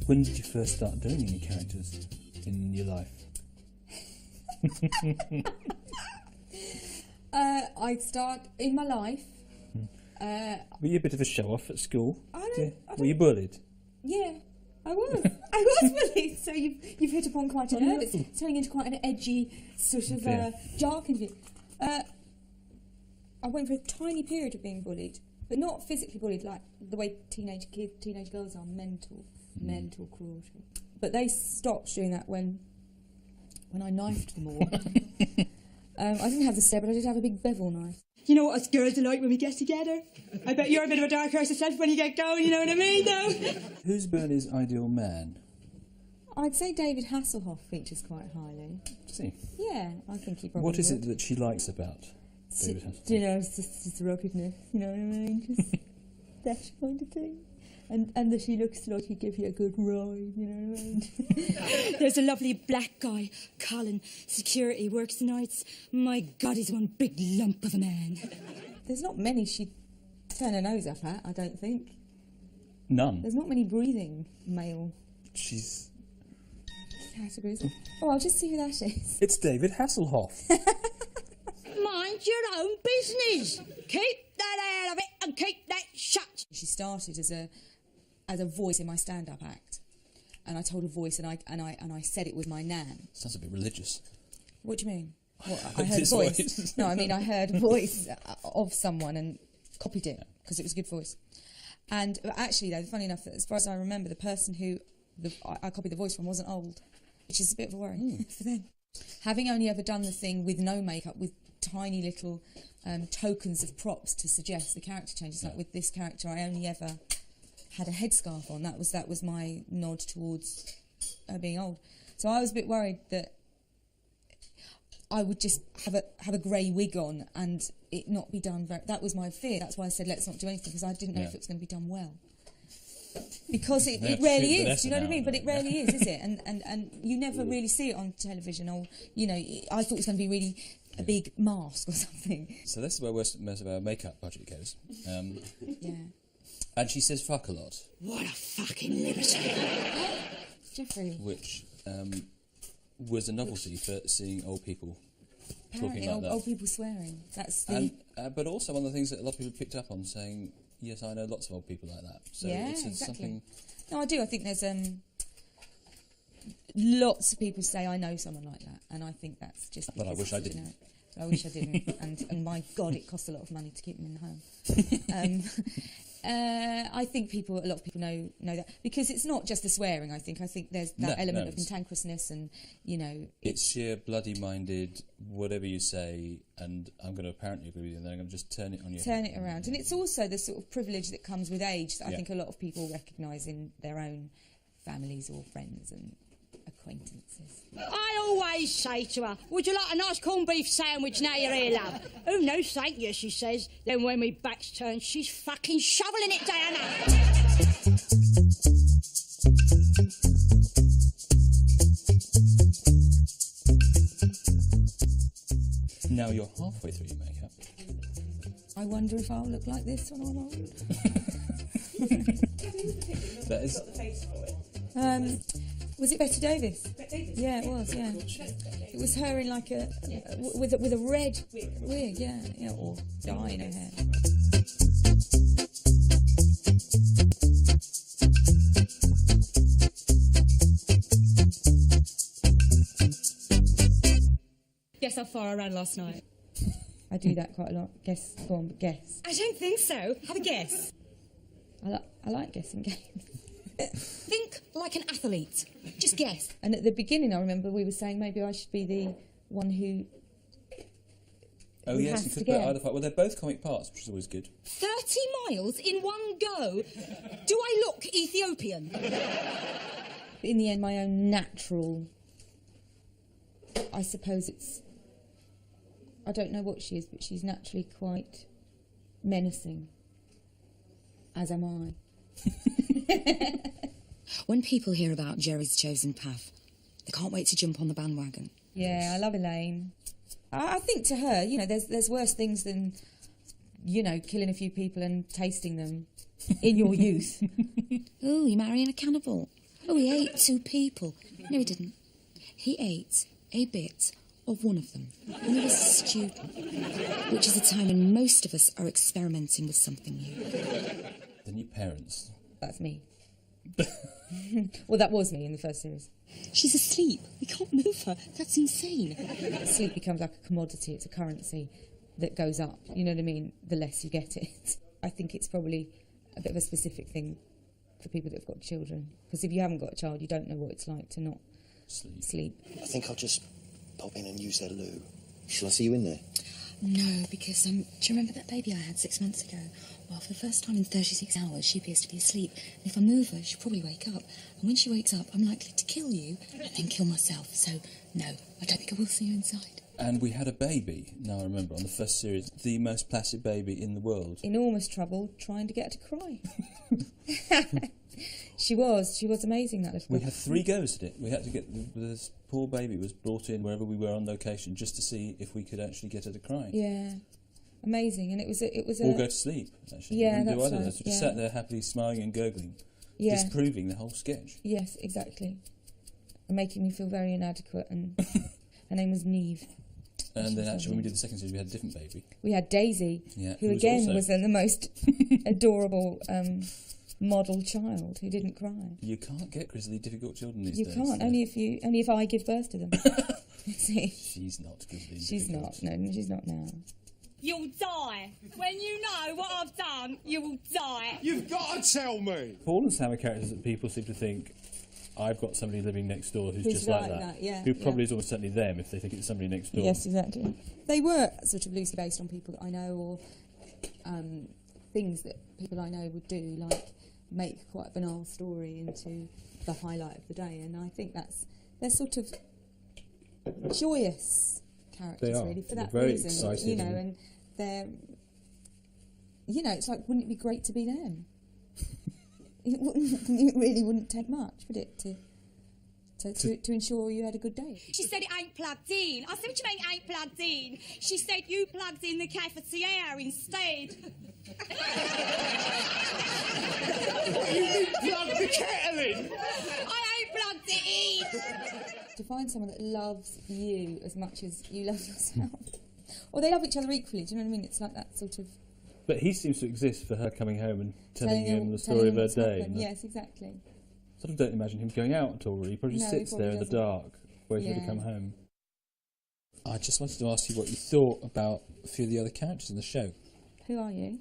when did you first start doing any characters in your life? I start in my life. Were you a bit of a show-off at school? I don't. Were you bullied? Yeah, I was. I was bullied. So you've hit upon quite a nerve. It's turning into quite an edgy sort of dark interview. I went for a tiny period of being bullied, but not physically bullied like the way teenage girls are. Mental cruelty. But they stopped doing that when I knifed them all. I didn't have the step, but I did have a big bevel knife. You know what us girls are like when we get together? I bet you're a bit of a dark horse yourself when you get going, you know what I mean, though? Who's Bernie's ideal man? I'd say David Hasselhoff features quite highly. Does he? Yeah, I think he probably What is would. it that she likes about David Hasselhoff? You know, it's just ruggedness, you know what I mean? Just that kind of thing. And that he looks like he'd give you a good ride, you know what I mean? There's a lovely black guy, Colin, security, works nights. My God, he's one big lump of a man. There's not many she'd turn her nose up at, I don't think. None. There's not many breathing male She's... categories. Oh, I'll just see who that is. It's David Hasselhoff. Mind your own business. Keep that out of it and keep that shut. She started as a voice in my stand-up act, and I told a voice, and I said it with my nan. Sounds a bit religious. What do you mean? What, I heard a voice. No, I mean I heard a voice of someone and copied it because it was a good voice. And actually, though, funny enough, as far as I remember, the person who I copied the voice from wasn't old, which is a bit of a worry for them. Having only ever done the thing with no makeup, with tiny little tokens of props to suggest the character changes, like with this character, I only ever had a headscarf on. That was my nod towards her being old. So I was a bit worried that I would just have a grey wig on and it not be done very... That was my fear. That's why I said let's not do anything, because I didn't know if it was going to be done well. Because it rarely is, do you know what I mean? But it rarely is it? And you never really see it on television. Or, you know, I thought it was going to be really a big mask or something. So this is where most of our makeup budget goes. Yeah. And she says fuck a lot. What a fucking liberty. Jeffrey. Which was a novelty for seeing old people Apparently, talking like that. old people swearing. That's the... But also one of the things that a lot of people picked up on, saying, yes, I know lots of old people like that. So yeah, it's exactly. something... No, I do. I think there's lots of people say I know someone like that, and I think that's just... But I wish I didn't. I wish I didn't, and my God, it costs a lot of money to keep them in the home. I think a lot of people know that, because it's not just the swearing. I think there's that element of cantankerousness, and you know, it's sheer bloody-minded. Whatever you say, and I'm going to apparently agree with you, and then I'm going to just turn it on you. Turn it around, and it's also the sort of privilege that comes with age that I think a lot of people recognise in their own families or friends and acquaintances. I always say to her, would you like a nice corned beef sandwich now you're here, love? Oh, no, thank you, she says. Then when my back's turned, she's fucking shoveling it down. Now you're halfway through your makeup. I wonder if I'll look like this when I'm old. That is... Was it Betty Davis? Betty Davis. Yeah, it was. Yeah, it was her in like with a red wig. Yeah, or dye in her hair. Guess how far I ran last night? I do that quite a lot. Guess, go on, but guess. I don't think so. Have a guess. I like guessing games. Think like an athlete. Just guess. And at the beginning, I remember we were saying maybe I should be the one who. Oh yes, you could put either part. Well, they're both comic parts, which is always good. 30 miles in one go. Do I look Ethiopian? In the end, my own natural. I suppose it's. I don't know what she is, but she's naturally quite menacing. As am I. When people hear about Jerry's chosen path, they can't wait to jump on the bandwagon. Yeah, I love Elaine. I think to her, you know, there's worse things than, you know, killing a few people and tasting them in your youth. Ooh, you're marrying a cannibal. Oh, he ate 2 people. No, he didn't. He ate a bit of one of them when he was a student, which is a time when most of us are experimenting with something new. The new parents. That's me. Well, that was me in the first series. She's asleep. We can't move her. That's insane. Sleep becomes like a commodity. It's a currency that goes up. You know what I mean? The less you get it. I think it's probably a bit of a specific thing for people that have got children. Because if you haven't got a child, you don't know what it's like to not sleep. I think I'll just pop in and use their loo. Shall I see you in there? No, because, do you remember that baby I had 6 months ago? Well, for the first time in 36 hours, she appears to be asleep. And if I move her, she'll probably wake up. And when she wakes up, I'm likely to kill you and then kill myself. So, no, I don't think I will see you inside. And we had a baby, now I remember, on the first series, the most placid baby in the world. Enormous trouble trying to get her to cry. She was amazing, that little We girl. had 3 goes at it. We had to get this poor baby was brought in wherever we were on location just to see if we could actually get her to cry. Yeah, amazing, and it was a. Or go to sleep. Actually, Yeah, we didn't do that's either of right, those. We just yeah. sat there happily smiling and gurgling, Yeah. disproving the whole sketch. Yes, exactly, and making me feel very inadequate. And her name was Neve. And then actually, when we did the second series, we had a different baby. We had Daisy, Yeah, who who was again also- was the most adorable model child who didn't cry. You can't get grizzly, difficult children these You days. can't, so- only if I give birth to them. See, She's not grizzly. she's difficult. not. No, she's not now. You'll die. When you know what I've done, you will die. You've got to tell me! Paul and Sam are characters that people seem to think, I've got somebody living next door who's Who's just like like that. that, yeah, Who probably yeah. is almost certainly them if they think it's somebody next door. Yes, exactly. They were sort of loosely based on people that I know, or things that people I know would do, like make quite a banal story into the highlight of the day. And I think they're sort of joyous characters, They are. really, for They're that very reason. excited You know, and- and they're, you know, it's like, wouldn't it be great to be them? It really wouldn't take much, would it, to ensure you had a good day? She said it ain't plugged in. I said, what do you mean ain't plugged in? She said you plugged in the cafetiere instead. Plug the kettle in! I ain't plugged it in. To find someone that loves you as much as you love yourself. Or they love each other equally, do you know what I mean? It's like that sort of... But he seems to exist for her coming home and telling him him- the telling story him of her what's day. happened. And Yes, exactly. I sort of don't imagine him going out at all, really. He probably just No, he sits probably there in the doesn't. dark, waiting for her to Yeah. come home. I just wanted to ask you what you thought about a few of the other characters in the show. Who are you?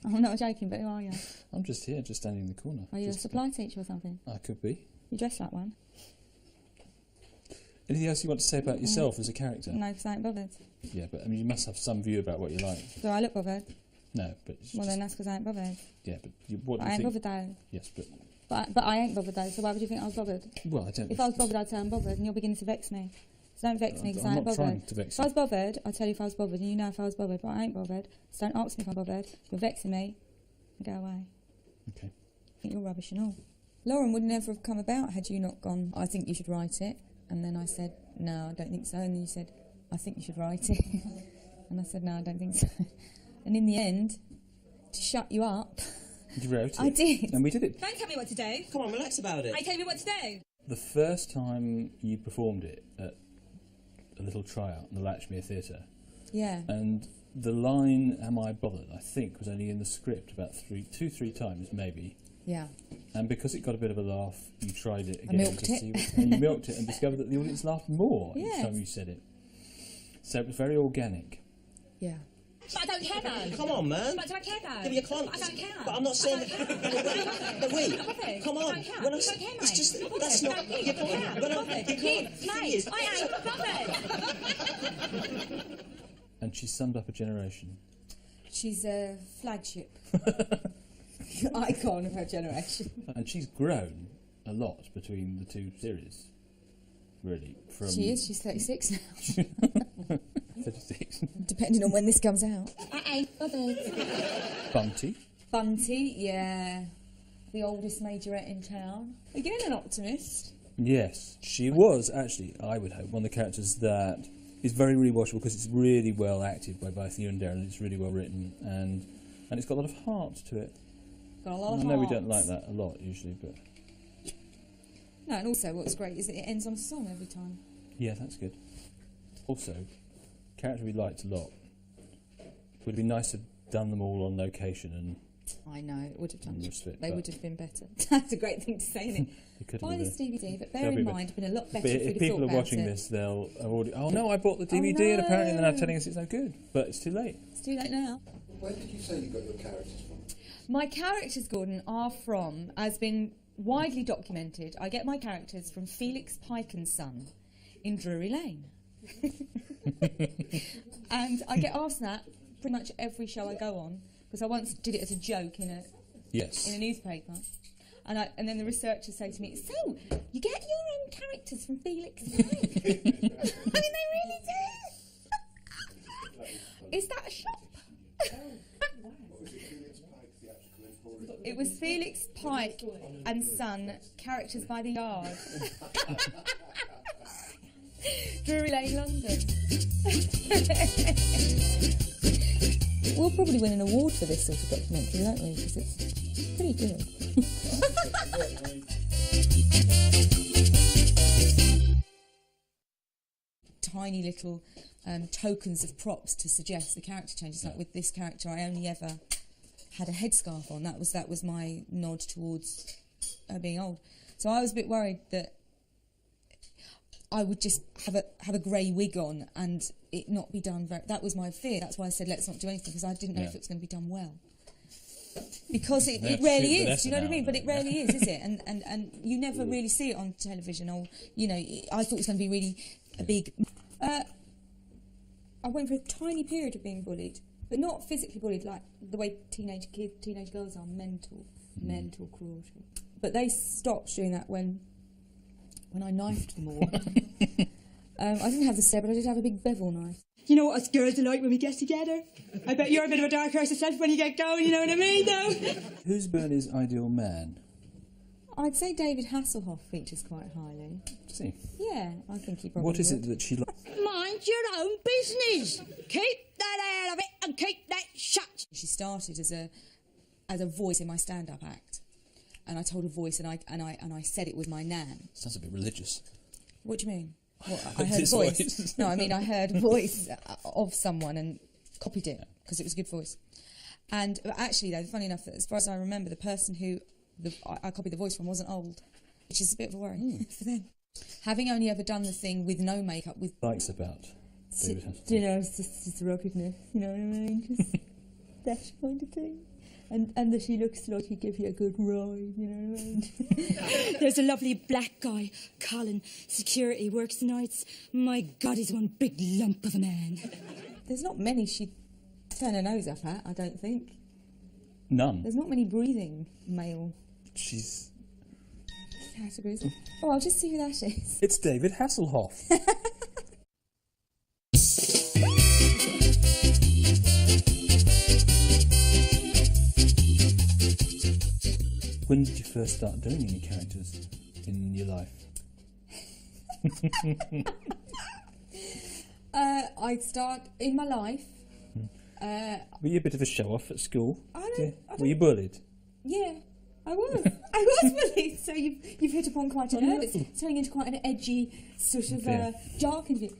I'm not joking, but who are you? I'm just here, just standing in the corner. Are you a Just- supply teacher or something? I could be. You dress like one? Anything else you want to say about yourself as a character? No, because I ain't bothered. Yeah, but I mean, you must have some view about what you like. Do I look bothered? No, but it's Well, just- then that's because I ain't bothered. yeah, but what do I you ain't think? bothered though. Yes, but But I ain't bothered though, so why would you think I was bothered? well, I don't. If I was bothered, I'd say I'm bothered, and you're beginning to vex me. So don't vex me, because I I'm ain't not bothered. trying to vex If I was bothered, I'd tell you if I was bothered, and you know if I was bothered, but I ain't bothered. So don't ask me if I'm bothered. You're vexing me. Go away. Okay. I think you're rubbish and all. Lauren would never have come about had you not gone, I think you should write it. And then I said, no, I don't think so. And then you said, I think you should write it. And I said, no, I don't think so. And in the end, to shut you up, You wrote it. I did. And we did it. Don't tell me what to do. Come on, relax about it. I tell you what to do. The first time you performed it at a little tryout in the Latchmere Theatre, Yeah. and the line "Am I bothered?" I think was only in the script about 2-3 times maybe, Yeah. and because it got a bit of a laugh, you tried it I again milked to it. see, and you milked it and discovered that the audience laughed more Yes. each time you said it. So it was very organic. Yeah. But I don't care though. Come on, man. But do I care though? Yeah, but you can't. I don't care. But I'm not saying I don't that. But wait, I'm bothered. come I on. don't care. When I I s- don't care, it's mate. just I'm bothered. that's I not. don't care. You can't. I'm When I, bothered. you can't. Kids, The thing mate, is, I ain't bothered. And she summed up a generation. She's a flagship icon of her generation. And she's grown a lot between the two series, really. From She is. She's 36 now, 36. depending on when this comes out. I ain't bothered. Bunty. Bunty, yeah. The oldest majorette in town. Again, an optimist. Yes, she was actually, I would hope, one of the characters that is very rewatchable because it's really well acted by both you and Darren. It's really well written and it's got a lot of heart to it. Got a lot I of know we heart. don't like that a lot usually, but No, and also what's great is that it ends on a song every time. Yeah, that's good. Also, character we liked a lot. Would it be nice to have done them all on location and I know, it would have done. respect, They but would have been better. That's a great thing to say, isn't it? you could Buy have this DVD, but bear They'll be in better. mind, it's been a lot better But if if we'd have people thought are about watching it. this, they'll have already. Oh no, I bought the DVD, and apparently they're now telling us it's no good. But it's too late. It's too late now. Where did you say you got your characters from? My characters, Gordon, are from, has been widely documented, I get my characters from Felix Pike and Son in Drury Lane. And I get asked that pretty much every show I go on, because I once did it as a joke in a Yes. newspaper. And then the researchers say to me, so, you get your own characters from Felix Pike? I mean, they really do. Is that a shop? It was Felix Pike and Son, characters by the yard. Drury Lane, London. We'll probably win an award for this sort of documentary, won't we? Because it's pretty good. Tiny little tokens of props to suggest the character changes. Like with this character, I only ever had a headscarf on. That was my nod towards her being old. So I was a bit worried that I would just have a grey wig on and it not be done very... That was my fear. That's why I said let's not do anything, because I didn't know if it was going to be done well. Because it rarely is, do you know what I mean? But it rarely is it? And you never really see it on television. Or, you know, I thought it was going to be really a big... I went for a tiny period of being bullied, but not physically bullied, like the way teenage girls are, mental cruelty. But they stopped doing that when I knifed them all. I didn't have the stare, but I did have a big bevel knife. You know what us girls are like when we get together? I bet you're a bit of a dark horse yourself when you get going, you know what I mean, though? Who's Bernie's ideal man? I'd say David Hasselhoff features quite highly. Does he? Yeah, I think he probably What is would. it that she likes? Mind your own business. Keep that out of it and keep that shut. She started as a voice in my stand-up act, and I told a voice, and I said it was my nan. Sounds a bit religious. What do you mean? What, I heard a This voice. voice. No, I mean I heard a voice of someone and copied it because it was a good voice. And actually, though, funny enough, as far as I remember, the person who I copied the voice from wasn't old, which is a bit of a worry for them. Having only ever done the thing with no makeup, with Likes about David Hasselhoff. you know, it's just ruggedness, you know what I mean? Just that kind of thing. And that she looks like he'd give you a good ride, you know what I mean? There's a lovely black guy, Colin, security, works nights. My God, he's one big lump of a man. There's not many she'd turn her nose up at, I don't think. None. There's not many breathing male She's. categories. Oh, I'll just see who that is. It's David Hasselhoff. When did you first start doing any characters in your life? I'd start in my life. Were you a bit of a show-off at school? I Were you bullied? Yeah, I was. I was bullied. So you've hit upon quite a nerve. It's turning into quite an edgy sort of Yeah. dark interview.